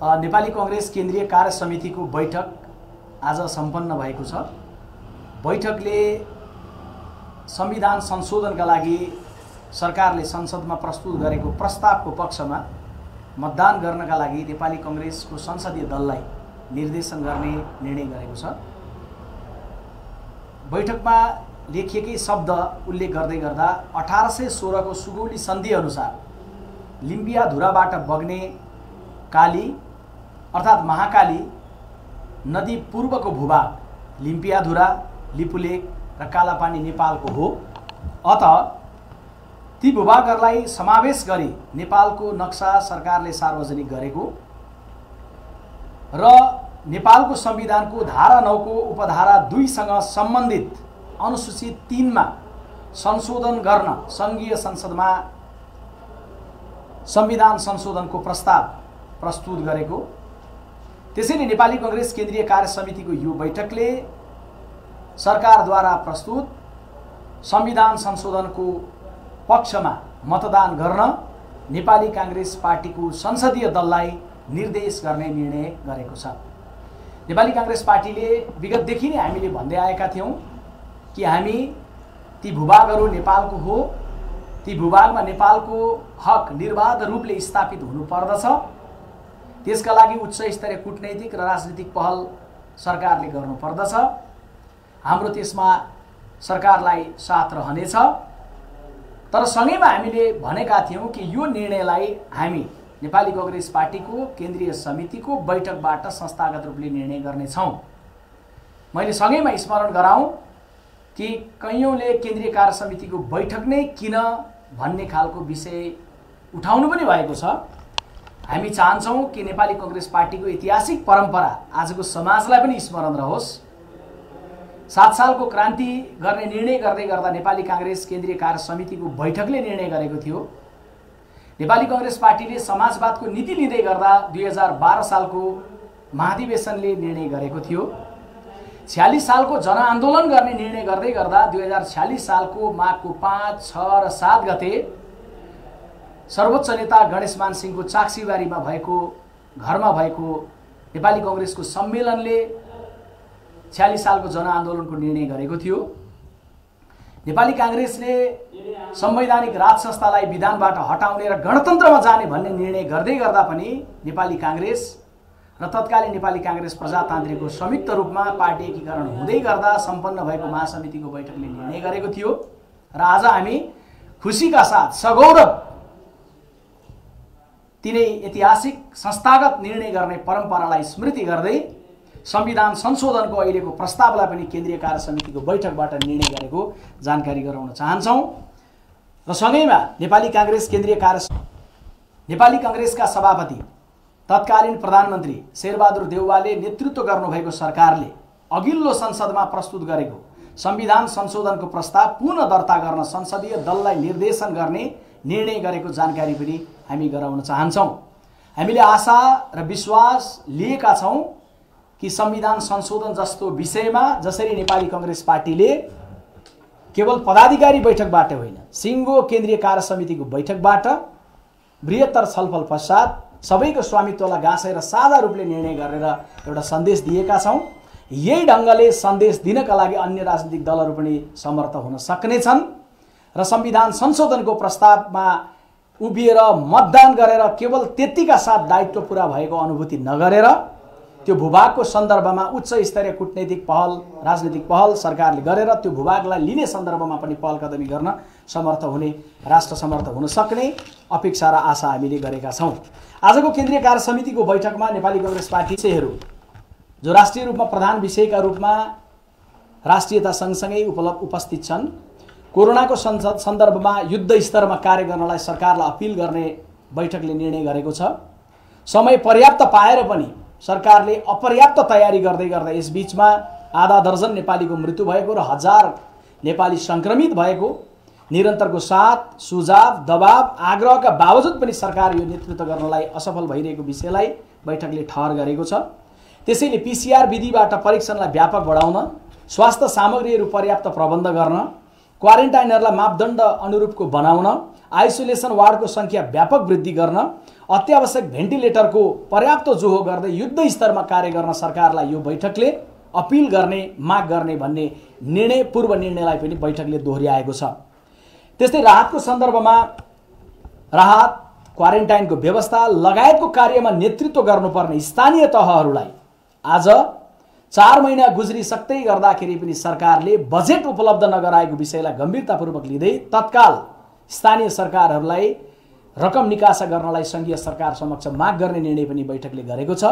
नेपाली कांग्रेस केन्द्रीय कार्य समितिको बैठक आज सम्पन्न भएको छ। बैठकले संविधान संशोधनका लागि सरकारले संसदमा प्रस्तुत गरेको प्रस्तावको पक्षमा मतदान गर्नका लागि नेपाली कांग्रेसको संसदीय दललाई निर्देशन गर्ने निर्णय गरेको छ। बैठकमा लेखिएकै शब्द उल्लेख गर्दै गर्दा 1816 को सुगौली सन्धि अनुसार लिम्बियाधुराबाट बग्ने काली अर्थात् महाकाली नदी पूर्वको भूभाग लिम्पियाधुरा, लिपुलेक र कालापानी नेपालको हो। अत ती भूभागहरूलाई समावेश गरी नेपालको नक्सा सरकारले सार्वजनिक गरेको र नेपालको संविधानको धारा 9 को उपधारा 2 सँग सम्बन्धित अनुसूची 3 मा संशोधन गर्न संघीय संसदमा संविधान संशोधनको प्रस्ताव प्रस्तुत गरेको। त्यसैले नेपाली कांग्रेस केन्द्रीय कार्य समितिको यो बैठकले सरकारद्वारा प्रस्तुत संविधान संशोधनको पक्षमा मतदान गर्न नेपाली कांग्रेस पार्टीको संसदीय दललाई निर्देश गर्ने निर्णय गरेको छ। नेपाली कांग्रेस पार्टीले विगतदेखि नै हामीले भन्दै आएका थियौं कि हामी ती भूभागहरू नेपालको हो, ती भूभागमा नेपालको हक निर्बाध रूपले स्थापित हुनुपर्दछ। त्यसका लागि उच्च स्तरीय कूटनैतिक र राजनीतिक पहल सरकारले गर्नुपर्दछ। हाम्रो त्यसमा सरकारलाई साथ रहनेछ। तर सँगैमा हामीले भनेका थियौं कि यो निर्णयलाई हामी नेपाली कांग्रेस पार्टीको केन्द्रीय समितिको बैठकबाट संस्थागत रूपले निर्णय गर्नेछौं। मैले सँगैमा स्मरण गराउँ कि कैयौंले केन्द्रीय कार्य समितिको बैठक नै किन भन्ने खालको विषय उठाउनु पनि भएको छ। हामी चाहन्छौं कि नेपाली कांग्रेस पार्टीको ऐतिहासिक परम्परा आजको समाजलाई पनि स्मरण रहोस्। 7 सालको क्रान्ति गर्ने निर्णय गर्दै गर्दा नेपाली कांग्रेस केन्द्रीय कार्य समितिको बैठकले निर्णय गरेको थियो। नेपाली कांग्रेस पार्टीले समाजवादको नीति लिँदै गर्दा 2012 सालको महाधिवेशनले निर्णय गरेको थियो। 46 सालको जनआन्दोलन गर्ने निर्णय गर्दै गर्दा 2046 सालको माघको 5, 6 र 7 गते सर्वोच्च नेता गणेशमान सिंहको चाक्सीबारीमा भएको घरमा भएको नेपाली कांग्रेसको सम्मेलनले 46 सालको जनआन्दोलनको निर्णय गरेको थियो। नेपाली कांग्रेसले संवैधानिक राज संस्थालाई विधानबाट हटाउने र गणतन्त्रमा जाने भन्ने निर्णय गर्दै गर्दा पनि नेपाली कांग्रेस र तत्कालीन नेपाली कांग्रेस प्रजातान्त्रिकको संयुक्त रूपमा पार्टी एकीकरण हुँदै गर्दा सम्पन्न भएको महासमितिको बैठकले निर्णय गरेको थियो। र आज हामी खुशीका साथ सगौरव तिनै ऐतिहासिक संस्थागत निर्णय गर्ने परम्परालाई स्मृति गर्दै संविधान संशोधनको अहिलेको प्रस्तावलाई पनि केन्द्रीय कार्य समितिको बैठकबाट निर्णय गरेको जानकारी गराउन चाहन्छौं। र सँगैमा नेपाली कांग्रेसका सभापति तत्कालीन प्रधानमन्त्री शेरबहादुर देउवाले नेतृत्व गर्नुभएको सरकारले अघिल्लो संसदमा प्रस्तुत गरेको संविधान संशोधनको प्रस्ताव पुनः दर्ता गर्न संसदीय दललाई निर्देशन गर्ने निर्णय गरेको जानकारी पनि हामी गराउन चाहन्छौं। हामीले आशा र विश्वास लिएका छौं कि संविधान संशोधन जस्तो विषयमा जसरी नेपाली कांग्रेस पार्टीले केवल पदाधिकारी बैठकबाट होइन सिंगो केन्द्रीय कार्य समितिको बैठकबाट बृहत्तर छलफल पश्चात सबैको स्वामित्वलाई गाँसेर साझा रूपले निर्णय गरेर एउटा सन्देश दिएका छौं। यही ढंगले सन्देश दिनका लागि अन्य राजनीतिक दलहरू पनि समर्थ हुन सक्नेछन् र संविधान संशोधनको प्रस्तावमा उभिएर मतदान गरेर केवल त्यतिका साथ दायित्व पूरा भएको अनुभूति नगरेर त्यो भूभागको सन्दर्भमा उच्च स्तरीय कूटनैतिक पहल राजनीतिक पहल सरकारले गरेर त्यो भूभागलाई लिने सन्दर्भमा पनि पहल कदमी गर्न समर्थ हुने राष्ट्र समर्थ हुन सक्ने अपेक्षा र आशा हामीले गरेका छौं। आजको केन्द्रीय कार्य समितिको बैठकमा नेपाली कांग्रेस पार्टी विषयहरू जो राष्ट्रिय रूपमा प्रधान विषयका रूपमा राष्ट्रियता सँगसँगै उपस्थित छन्। कोरोनाको सन्दर्भमा युद्ध स्तरमा कार्य गर्नलाई सरकारलाई अपील गर्ने बैठकले निर्णय गरेको छ। समय पर्याप्त पाएर पनि सरकारले अपर्याप्त तयारी गर्दै गर्दा यस बीचमा आधा दर्जन नेपालीको मृत्यु भएको र हजार नेपाली संक्रमित भएको निरन्तरको साथ सुझाव दबाव आग्रहका बावजुद पनि सरकार यो नेतृत्व गर्नलाई असफल भइरहेको विषयलाई बैठकले ठहर गरेको छ। त्यसैले पीसीआर विधिबाट परीक्षणलाई व्यापक बढाउन, स्वास्थ्य सामग्रीहरू पर्याप्त प्रबन्ध गर्न, क्वारेन्टाइनहरूलाई मापदण्ड अनुरूपको बनाउन, आइसोलेसन वार्डको संख्या व्यापक वृद्धि गर्न, अत्यावश्यक भेन्टिलेटरको पर्याप्त जोहो गर्दै युद्ध स्तरमा कार्य गर्न सरकारलाई यो बैठकले अपिल गर्ने, माग गर्ने भन्ने पूर्व निर्णयलाई पनि बैठकले दोहोर्याएको छ। त्यस्तै राहतको सन्दर्भमा राहत, क्वारेन्टाइनको व्यवस्था लगायतको कार्यमा नेतृत्व गर्नुपर्ने स्थानीय तहहरूलाई आज 4 महिना गुज्रिसक्दै गर्दाखेरि पनि सरकारले बजेट उपलब्ध नगराएको विषयलाई गम्भीरतापूर्वक लिँदै तत्काल स्थानीय सरकारहरूलाई रकम निकासा गर्नलाई संघीय सरकार समक्ष माग गर्ने निर्णय पनि बैठकले गरेको छ।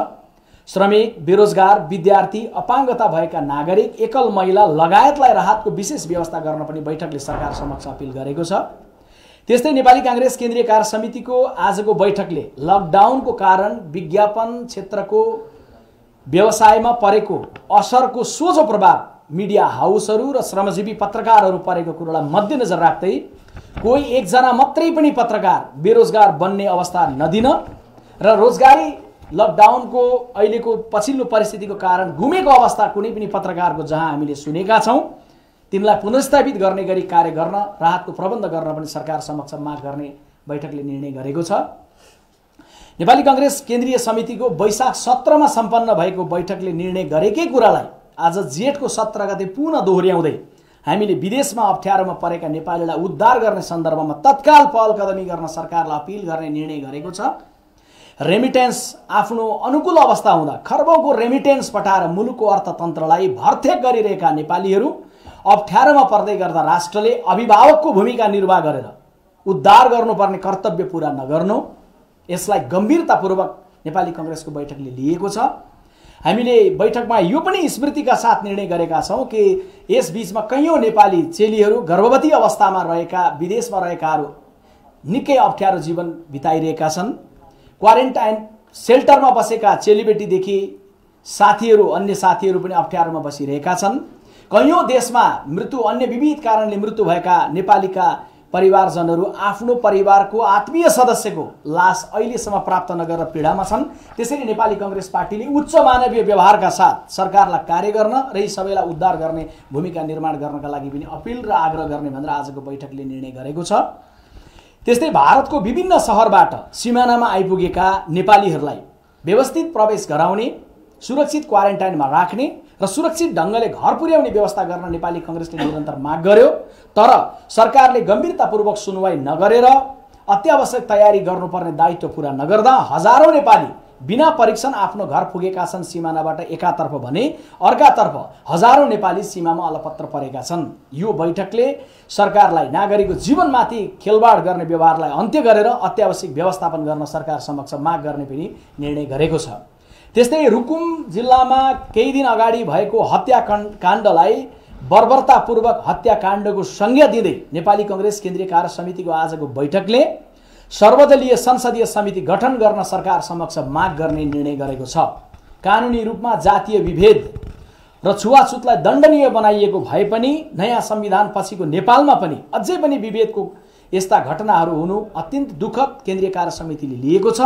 श्रमिक, बेरोजगार, विद्यार्थी, अपाङ्गता भएका नागरिक, एकल महिला लगायतलाई राहतको विशेष व्यवस्था गर्न पनि बैठकले सरकार समक्ष अपिल गरेको छ। त्यस्तै नेपाली कांग्रेस केन्द्रीय कार्य समितिको आजको बैठकले लकडाउनको कारण विज्ञापन क्षेत्रको व्यवसायमा परेको असरको सोझो प्रभाव मिडिया हाउसहरू र श्रमजीवी पत्रकारहरू परेको कुरालाई मध्यनजर राख्दै कोही एकजना मात्रै पनि पत्रकार बेरोजगार बन्ने अवस्था नदिन र रोजगारी लकडाउनको अहिलेको पछिल्लो परिस्थितिको कारण गुमेको अवस्था कुनै पनि पत्रकारको जहाँ हामीले सुनेका छौँ तिनलाई पुनर्स्थापित गर्ने गरी कार्य गर्न, राहतको प्रबन्ध गर्न पनि सरकार समक्ष माग गर्ने बैठकले निर्णय गरेको छ। नेपाली कांग्रेस केन्द्रीय समितिको वैशाख 17 मा सम्पन्न भएको बैठकले निर्णय गरेकै कुरालाई आज जेठको 17 गते पुनः दोहोर्याउँदै हामीले विदेशमा अप्ठ्यारोमा परेका नेपालीलाई उद्धार गर्ने सन्दर्भमा तत्काल पहल कदमी गर्न सरकारलाई अपिल गर्ने निर्णय गरेको छ। रेमिटेन्स आफ्नो अनुकूल अवस्था हुँदा खर्बौंको रेमिटेन्स पठाएर मुलुकको अर्थतन्त्रलाई भर्तेक गरिरहेका नेपालीहरू अप्ठ्यारोमा पर्दै गर्दा राष्ट्रले अभिभावकको भूमिका निर्वाह गरेर उद्धार गर्नुपर्ने कर्तव्य पूरा नगर्नु, यसलाई गम्भीरतापूर्वक नेपाली कांग्रेसको बैठकले लिएको छ। हामीले बैठकमा यो पनि स्मृतिका साथ निर्णय गरेका छौं कि यस बीचमा कैयौं नेपाली चेलीहरू गर्भवती अवस्थामा रहेका, विदेशमा रहेकाहरू निकै अप्ठ्यारो जीवन बिताइरहेका छन्। क्वारेन्टाइन सेल्टरमा बसेका चेलीबेटीदेखि साथीहरू, अन्य साथीहरू पनि अप्ठ्यारोमा बसिरहेका छन्। कैयौं देशमा मृत्यु, अन्य विविध कारणले मृत्यु भएका नेपालीका परिवारजनहरू आफ्नो परिवारको आत्मीय सदस्यको लास अहिलेसम्म प्राप्त नगरेर पीडामा छन्। त्यसैले नेपाली कांग्रेस पार्टीले उच्च मानवीय व्यवहारका साथ सरकारलाई कार्य गर्न र यी सबैलाई उद्धार गर्ने भूमिका निर्माण गर्नका लागि पनि अपिल र आग्रह गर्ने भनेर आजको बैठकले निर्णय गरेको छ। त्यस्तै भारतको विभिन्न शहरबाट सीमानामा आइपुगेका नेपालीहरूलाई व्यवस्थित प्रवेश गराउने, सुरक्षित क्वारेन्टाइनमा राख्ने र सुरक्षित ढंगले घर पुर्याउने व्यवस्था गर्न नेपाली कांग्रेसले निरन्तर माग गर्यो। तर सरकारले गम्भीरतापूर्वक सुनवाई नगरेर अत्यावश्यक तयारी गर्नुपर्ने दायित्व पूरा नगर्दा हजारौं नेपाली बिना परीक्षण आफ्नो घर पुगेका छन् सीमानाबाट एकातर्फ भने, अर्कातर्फ हजारौं नेपाली सीमामा अलपत्र परेका छन्। यो बैठकले सरकारलाई नागरिकको जीवनमाथि खेलवाड गर्ने व्यवहारलाई अन्त्य गरेर अत्यावश्यक व्यवस्थापन गर्न सरकार समक्ष माग गर्ने पनि निर्णय गरेको छ। त्यस्तै रुकुम जिल्लामा केही दिन अगाडि भएको हत्याकाण्डलाई बर्बरतापूर्वक हत्याकाण्डको संज्ञा दिँदै नेपाली कांग्रेस केन्द्रीय कार्य समितिको आजको बैठकले सर्वदलीय संसदीय समिति गठन गर्न सरकार समक्ष माग गर्ने निर्णय गरेको छ। कानुनी रूपमा जातीय विभेद र छुवाछुतलाई दण्डनीय बनाइएको भए पनि नयाँ संविधान पछिको नेपालमा पनि अझै पनि विभेदको यस्ता घटनाहरू हुनु अत्यन्त दुःखद केन्द्रीय कार्य समितिले लिएको छ।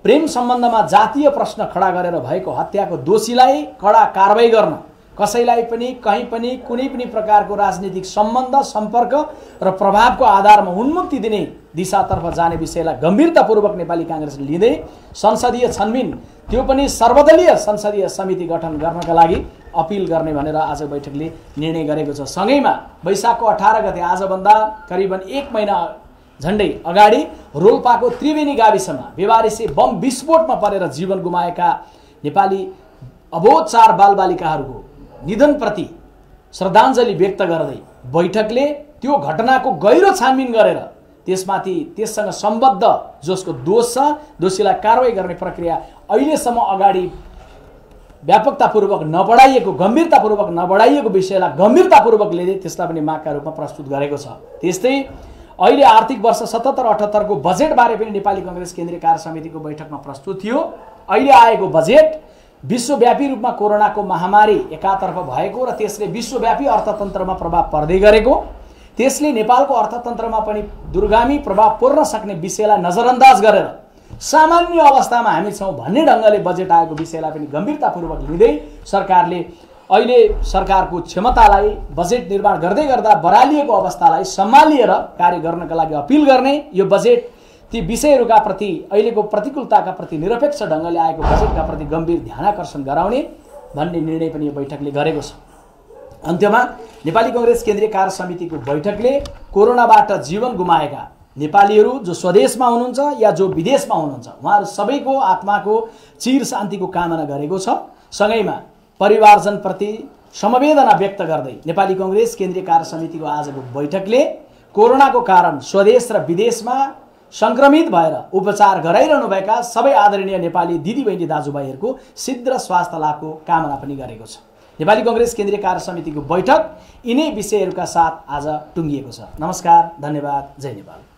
प्रेम सम्बन्धमा जातीय प्रश्न खडा गरेर भएको हत्याको दोषीलाई कडा कारबाही गर्न, कसैलाई पनि कहीँ पनि कुनै पनि प्रकारको राजनीतिक सम्बन्ध, सम्पर्क र प्रभावको आधारमा उन्मुक्ति दिने दिशातर्फ जाने विषयलाई गम्भीरतापूर्वक नेपाली कांग्रेसले लिँदै संसदीय छनबिन, त्यो पनि सर्वदलीय संसदीय समिति गठन गर्नका लागि अपिल गर्ने भनेर आज बैठकले निर्णय गरेको छ। सँगैमा वैशाखको 18 गते आजभन्दा करिबन 1 महिना झण्डै अगाडि रोल्पाको त्रिवेणी गाविसमा बेवारिसे बम विस्फोटमा परेर जीवन गुमाएका नेपाली अबोध 4 बालबालिकाहरूको निधनप्रति श्रद्धाञ्जली व्यक्त गर्दै बैठकले त्यो घटनाको गहिरो छानबिन गरेर त्यसमाथि त्यससँग सम्बद्ध जसको दोष छ दोषीलाई कारबाही गर्ने प्रक्रिया अहिलेसम्म अगाडि व्यापकतापूर्वक नबढाइएको, गम्भीरतापूर्वक नबढाइएको विषयलाई गम्भीरतापूर्वक लिँदै त्यसलाई पनि मागका रूपमा प्रस्तुत गरेको छ। त्यस्तै अहिले आर्थिक वर्ष 77-78 को बजेट बारे पनि नेपाली कांग्रेस केन्द्रीय कार्य समितिको बैठकमा प्रस्तुत थियो। अहिले आएको बजेट विश्वव्यापी रूपमा कोरोनाको महामारी एकातर्फ भएको र त्यसले विश्वव्यापी अर्थतन्त्रमा प्रभाव पर्दै गरेको, त्यसले नेपालको अर्थतन्त्रमा पनि दूरगामी प्रभाव पर्न सक्ने विषयलाई नजरअन्दाज गरेर सामान्य अवस्थामा हामी छौं भन्ने ढंगले बजेट आएको विषयलाई पनि गम्भीरतापूर्वक लिँदै सरकारले अहिले सरकारको क्षमतालाई बजेट निर्माण गर्दै गर्दा बरालिएको अवस्थालाई सम्हालिएर कार्य गर्नका लागि अपिल गर्ने, यो बजेट ती विषयहरूका प्रति अहिलेको प्रतिकूलताका प्रति निरपेक्ष ढङ्गले आएको बजेटका प्रति गम्भीर ध्यानाकर्षण गराउने भन्ने निर्णय पनि यो बैठकले गरेको छ। अन्त्यमा नेपाली कांग्रेस केन्द्रीय कार्य समितिको बैठकले कोरोनाबाट जीवन गुमाएका नेपालीहरू जो स्वदेशमा हुनुहुन्छ या जो विदेशमा हुनुहुन्छ उहाँहरू सबैको आत्माको चिर शान्तिको कामना गरेको छ। सँगैमा परिवारजनप्रति समवेदना व्यक्त गर्दै नेपाली कांग्रेस केन्द्रीय कार्य समितिको आजको बैठकले कोरोनाको कारण स्वदेश र विदेशमा संक्रमित भएर उपचार गराइरहनुभएका सबै आदरणीय नेपाली दिदीबहिनी दाजुभाइहरूको शीघ्र स्वास्थ्य लाभको कामना पनि गरेको छ। नेपाली कांग्रेस केन्द्रीय कार्य समितिको बैठक यिनै विषयहरूका साथ आज टुङ्गिएको छ। नमस्कार, धन्यवाद, जय नेपाल।